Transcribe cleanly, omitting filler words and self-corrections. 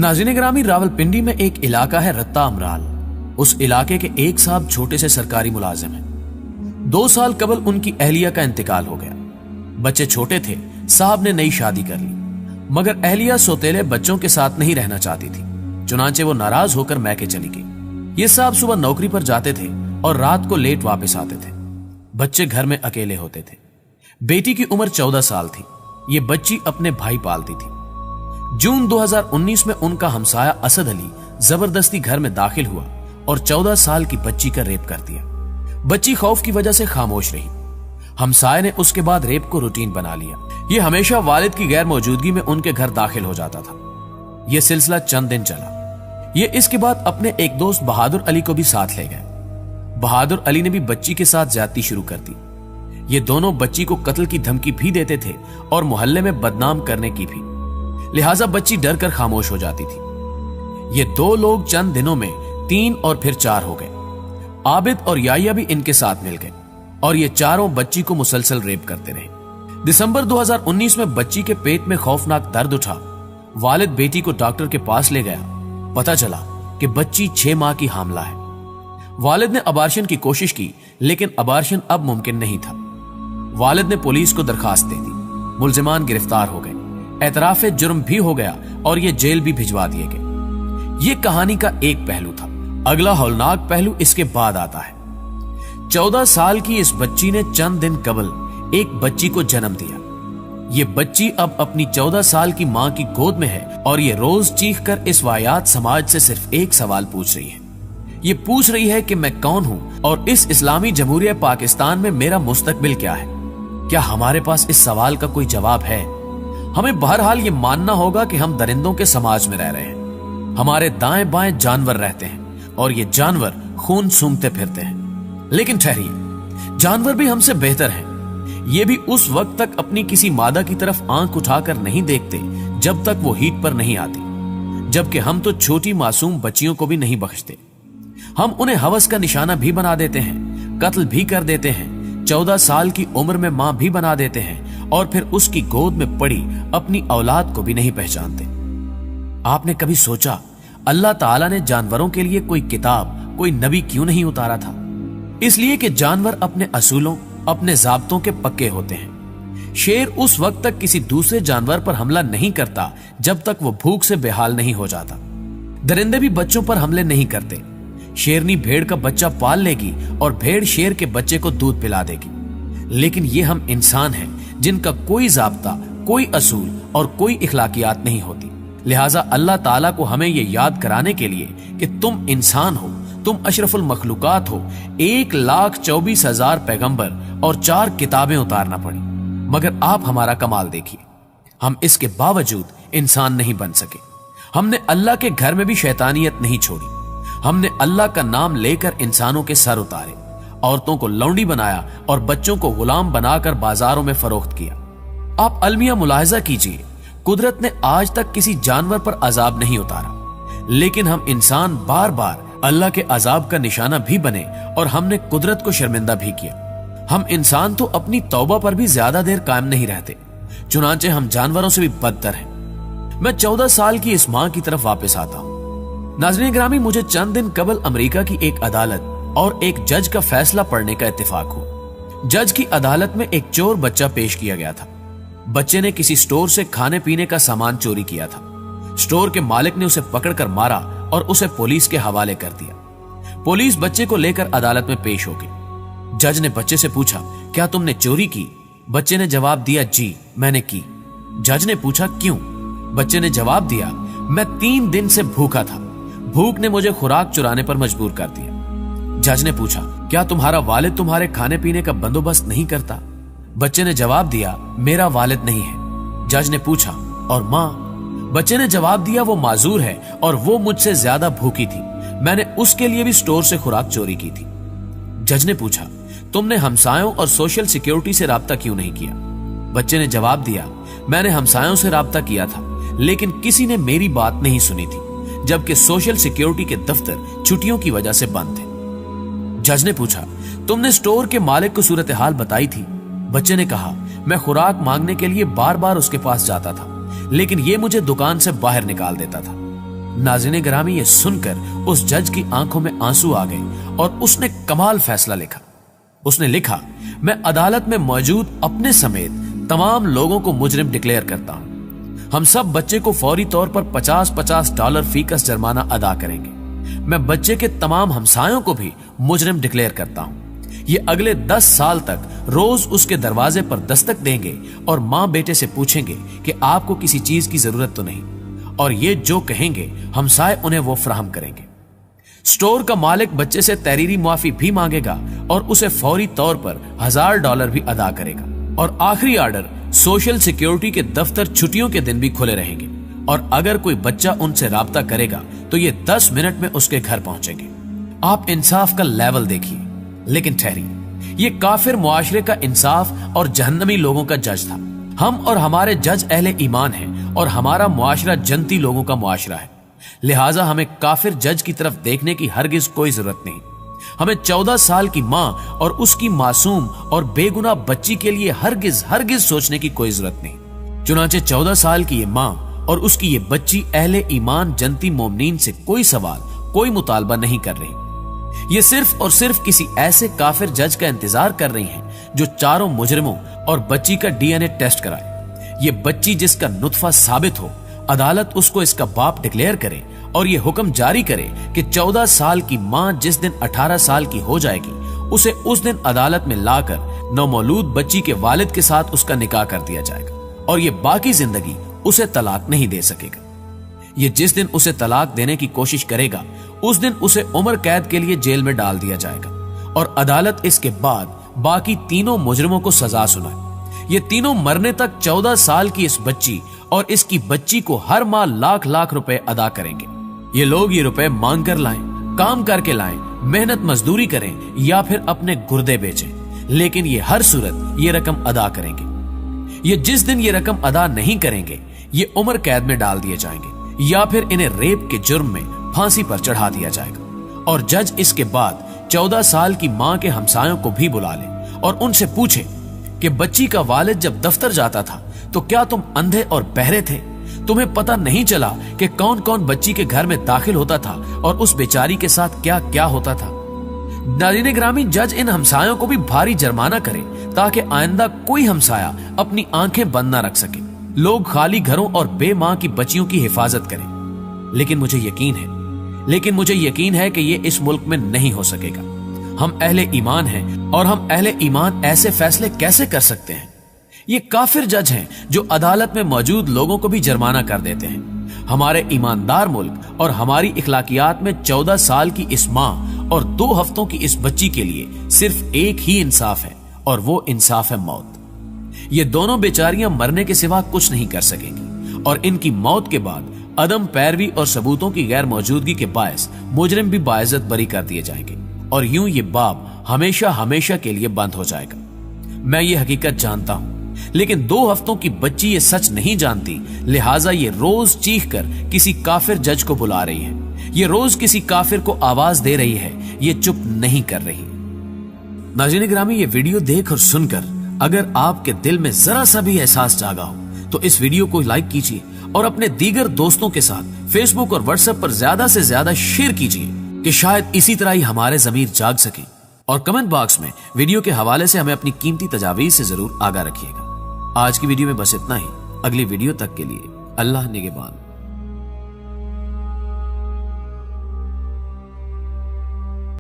नाज़रीन ग्रामी, रावलपिंडी में एक इलाका है रत्ता अमराल। उस इलाके के एक साहब छोटे से सरकारी मुलाजिम हैं। 2 साल कबल उनकी अहलिया का इंतकाल हो गया। बच्चे छोटे थे, साहब ने नई शादी कर ली, मगर अहलिया सौतेले बच्चों के साथ नहीं रहना चाहती थी। चुनांचे वो नाराज होकर मैके चली गई। ये साहब सुबह नौकरी पर जाते थे और रात को लेट वापस आते थे। बच्चे घर में अकेले होते थे। बेटी की उम्र 14 साल थी। ये बच्ची अपने भाई पालती थी। जून 2019 में उनका हमसाया असद अली जबरदस्ती घर में दाखिल हुआ और 14 साल की बच्ची का रेप कर दिया। बच्ची खौफ की वजह से खामोश रही। हमसाये ने उसके बाद रेप को रूटीन बना लिया। ये हमेशा वालिद की गैर मौजूदगी में उनके घर दाखिल हो जाता था। यह सिलसिला चंद दिन चला। ये इसके बाद अपने एक दोस्त बहादुर अली को भी साथ ले गए। बहादुर अली ने भी बच्ची के साथ ज्यादती शुरू कर दी। ये दोनों बच्ची को कत्ल की धमकी भी देते थे और मोहल्ले में बदनाम करने की भी, लिहाजा बच्ची डर कर खामोश हो जाती थी। ये 2 लोग चंद दिनों में 3 और फिर 4 हो गए। आबिद और याया भी इनके साथ मिल गए और ये चारों बच्ची को मुसलसल रेप करते रहे। दिसंबर 2019 में बच्ची के पेट में खौफनाक दर्द उठा। वालिद बेटी को डॉक्टर के पास ले गया। पता चला कि बच्ची 6 माह की हामला है। वालिद ने अबार्शन की कोशिश की, लेकिन अबार्शन अब मुमकिन नहीं था। वालिद ने पुलिस को दरखास्त दे दी। मुलजिमान गिरफ्तार हो गए। एतराफ जुर्म भी हो गया और ये जेल भी भिजवा दिए गए। ये कहानी का एक पहलू था। अगला हौलनाक पहलू इसके बाद आता है। 14 साल की इस बच्ची ने चंद दिन कबल एक बच्ची को जन्म दिया। ये बच्ची अब अपनी 14 साल की मां की गोद में है और ये रोज चीख कर इस वाहियात समाज से सिर्फ एक सवाल पूछ रही है। ये पूछ रही है कि मैं कौन हूं और इस इस्लामी जमहूरिया पाकिस्तान में मेरा मुस्तकबिल क्या है। क्या हमारे पास इस सवाल का कोई जवाब है? हमें बहरहाल ये मानना होगा कि हम दरिंदों के समाज में रह रहे हैं। हमारे दाएं बाएं जानवर रहते हैं और ये जानवर खून सूंघते फिरते हैं। लेकिन ठहरिए, जानवर भी हमसे बेहतर हैं। ये भी उस वक्त तक अपनी किसी मादा की तरफ आंख उठाकर नहीं देखते जब तक वो हीट पर नहीं आती, जबकि हम तो छोटी मासूम बच्चियों को भी नहीं बख्शते। हम उन्हें हवस का निशाना भी बना देते हैं, कत्ल भी कर देते हैं, 14 साल की उम्र में मां भी बना देते हैं और फिर उसकी गोद में पड़ी अपनी औलाद को भी नहीं पहचानते। आपने कभी सोचा अल्लाह ताला ने जानवरों के लिए कोई किताब, कोई नबी क्यों नहीं उतारा था? इसलिए कि जानवर अपने असूलों, अपने ज़ाब्तों के पक्के होते हैं। शेर उस वक्त तक किसी दूसरे जानवर पर हमला नहीं करता जब तक वो भूख से बेहाल नहीं हो जाता। दरिंदे भी बच्चों पर हमले नहीं करते। शेरनी भेड़ का बच्चा पाल लेगी और भेड़ शेर के बच्चे को दूध पिला देगी। लेकिन ये हम इंसान हैं जिनका कोई ज़ाब्ता, कोई असूल और कोई इखलाकियात नहीं होती। लिहाजा अल्लाह ताला को हमें ये याद कराने के लिए कि तुम इंसान हो, तुम अशरफुल मखलूकात हो, 1,24,000 पैगंबर और 4 किताबें उतारना पड़ी, मगर आप हमारा कमाल देखिए। हम इसके बावजूद इंसान नहीं बन सके। हमने अल्लाह के घर में भी शैतानियत नहीं छोड़ी। हमने अल्लाह का नाम लेकर इंसानों के सर उतारे, औरतों को लौंडी बनाया और बच्चों को गुलाम बनाकर बाजारों में फरोख्त किया। आप अलमिया मुलाहिजा कीजिए, कुदरत ने आज तक किसी जानवर पर अजाब नहीं उतारा, लेकिन हम इंसान बार बार अल्लाह के अजाब का निशाना भी बने और हमने कुदरत को शर्मिंदा भी किया। हम इंसान तो अपनी तौबा पर भी ज्यादा देर कायम नहीं रहते, चुनांचे हम जानवरों से भी बदतर हैं। मैं 14 साल की इस मां की तरफ वापस आता हूं। नाज़रीन ग्रामी, मुझे चंद दिन कबल अमेरिका की एक अदालत और एक जज का फैसला पढ़ने का इत्तेफाक हुआ। जज की अदालत में एक चोर बच्चा पेश किया गया था। बच्चे ने किसी स्टोर से खाने पीने का सामान चोरी किया था। स्टोर के मालिक ने उसे पकड़कर मारा और उसे पुलिस के हवाले कर दिया। पुलिस बच्चे को लेकर अदालत में पेश हो गई। जज ने बच्चे से पूछा, क्या तुमने चोरी की? बच्चे ने जवाब दिया, जी मैंने की। जज ने पूछा, क्यों? बच्चे ने जवाब दिया, मैं 3 दिन से भूखा था। भूख ने मुझे खुराक चुराने पर मजबूर कर दिया। जज ने पूछा, क्या तुम्हारा वालिद तुम्हारे खाने पीने का बंदोबस्त नहीं करता? बच्चे ने जवाब दिया, मेरा वालिद नहीं है। जज ने पूछा, और मां? बच्चे ने जवाब दिया, वो माजूर है और वो मुझसे ज्यादा भूखी थी। मैंने उसके लिए भी स्टोर से खुराक चोरी की थी। जज ने पूछा, तुमने हमसायों और सोशल सिक्योरिटी से राब्ता क्यों नहीं किया? बच्चे ने जवाब दिया, मैंने हमसायों से राब्ता किया था, लेकिन किसी ने मेरी बात नहीं सुनी थी, जबकि सोशल सिक्योरिटी के दफ्तर छुट्टियों की वजह से बंद थे। जज ने पूछा, तुमने स्टोर के मालिक को सूरत हाल बताई थी? बच्चे ने कहा, मैं खुराक मांगने के लिए बार बार उसके पास जाता था, लेकिन ये मुझे दुकान से बाहर निकाल देता था। नाज़रीन गिरामी, ये सुनकर उस जज की आंखों में आंसू आ गए और उसने कमाल फैसला लिखा। उसने लिखा, मैं अदालत में मौजूद अपने समेत तमाम लोगों को मुजरिम डिक्लेयर करता हूं। हम सब बच्चे को फौरी तौर पर $50 फीकस जुर्माना अदा करेंगे। मैं बच्चे के तमाम हमसायों को भी मुजरिम डिक्लेयर करता हूं। ये अगले 10 साल तक रोज उसके दरवाजे पर दस्तक देंगे और माँ बेटे से पूछेंगे कि आपको किसी चीज की जरूरत तो नहीं, और ये जो कहेंगे हमसाए उन्हें वो फराहम करेंगे। स्टोर का मालिक बच्चे से तहरीरी मुआफी भी मांगेगा और उसे फौरी तौर पर $1000 भी अदा करेगा। और आखिरी आर्डर, सोशल सिक्योरिटी के दफ्तर छुट्टियों के दिन भी खुले रहेंगे और अगर कोई बच्चा उनसे राब्ता करेगा तो ये 10 मिनट में उसके घर पहुंचेंगे। आप इंसाफ का लेवल देखिए। लेकिन ठहरिए, ये काफिर मुआशरे का इंसाफ और जहन्नमी लोगों का जज था। हम और हमारे जज अहले ईमान हैं और हमारा मुआशरा जन्नती लोगों का मुआशरा है। लिहाजा हमें काफिर जज की तरफ देखने की हरगिज कोई जरूरत नहीं। हमें 14 साल की मां और उसकी मासूम और बेगुनाह बच्ची के लिए हरगिज सोचने की कोई जरूरत नहीं। चुनांचे 14 साल की ये मां और उसकी ये बच्ची अहले ईमान जन्नती मोमिनीन से कोई सवाल, कोई मुतालबा नहीं कर रही। ये सिर्फ और सिर्फ किसी ऐसे काफिर जज का इंतजार कर रही हैं जो चारों मुजरिमों और बच्ची का DNA टेस्ट कराए। ये बच्ची जिसका नुत्फा साबित हो, अदालत उसको इसका बाप डिक्लेयर करे और ये हुक्म जारी करे कि 14 साल की मां जिस दिन 18 साल की हो जाएगी उसे उस दिन अदालत में लाकर नौमौलूद बच्ची के वालिद के साथ उसका निकाह कर दिया जाएगा और ये बाकी जिंदगी उसे तलाक नहीं दे सकेगा। ये जिस दिन उसे तलाक देने की कोशिश करेगा उस दिन उसे उम्र कैद के लिए जेल में डाल दिया जाएगा और अदालत इसके बाद बाकी तीनों मुजरिमों को सजा सुनाए। ये तीनों मरने तक 14 साल की इस बच्ची और इसकी बच्ची को हर माह लाख रुपए अदा करेंगे। ये लोग ये रुपए मांग कर लाएं, काम करके लाएं, मेहनत मजदूरी करें या फिर अपने गुर्दे बेचें, लेकिन ये हर सूरत ये रकम अदा करेंगे। ये जिस दिन ये रकम अदा नहीं करेंगे ये उम्र कैद में डाल दिए जाएंगे या फिर इन्हें रेप के जुर्म में फांसी पर चढ़ा दिया जाएगा। और जज इसके बाद 14 साल की मां के हमसायों को भी बुला ले और उनसे पूछे कि बच्ची का वालिद जब दफ्तर जाता था तो क्या तुम अंधे और बहरे थे? तुम्हें पता नहीं चला कि कौन कौन बच्ची के घर में दाखिल होता था और उस बेचारी के साथ क्या क्या होता था? नाज़रीन गिरामी, जज इन हमसायों को भी भारी जुर्माना करे ताकि आइंदा कोई हमसाया अपनी आंखें बंद ना रख सके। लोग खाली घरों और बेमां की बच्चियों की हिफाजत करें। लेकिन मुझे यकीन है कि ये इस मुल्क में नहीं हो सकेगा। हम अहले ईमान हैं और हम अहले ईमान ऐसे फैसले कैसे कर सकते हैं? ये काफिर जज हैं जो अदालत में मौजूद लोगों को भी जुर्माना कर देते हैं। हमारे ईमानदार मुल्क और हमारी इखलाकियात में 14 साल की इस मां और 2 हफ्तों की इस बच्ची के लिए सिर्फ एक ही इंसाफ है और वो इंसाफ है मौत। ये दोनों बेचारियां मरने के सिवा कुछ नहीं कर सकेंगी और इनकी मौत के बाद अदम पैरवी और सबूतों की गैर मौजूदगी के बायस मुजरिम भी बाइज्जत बरी कर दिए जाएंगे और यूं ये बाब हमेशा के लिए बंद हो जाएगा। मैं ये हकीकत जानता हूं, लेकिन 2 हफ्तों की बच्ची ये सच नहीं जानती, लिहाजा ये रोज चीख कर किसी काफिर जज को बुला रही है। ये रोज किसी काफिर को आवाज दे रही है, ये चुप नहीं कर रही। नाज़रीन गिरामी, ये वीडियो देख और सुनकर अगर आपके दिल में जरा सा भी एहसास जागा हो तो इस वीडियो को लाइक कीजिए और अपने दीगर दोस्तों के साथ फेसबुक और व्हाट्सएप पर ज्यादा से ज्यादा शेयर कीजिए कि शायद इसी तरह ही हमारे ज़मीर जाग सके। और कमेंट बॉक्स में वीडियो के हवाले से हमें अपनी कीमती तजावीज़ से जरूर आगाह रखिएगा। आज की वीडियो में बस इतना ही। अगली वीडियो तक के लिए अल्लाह निगहबान।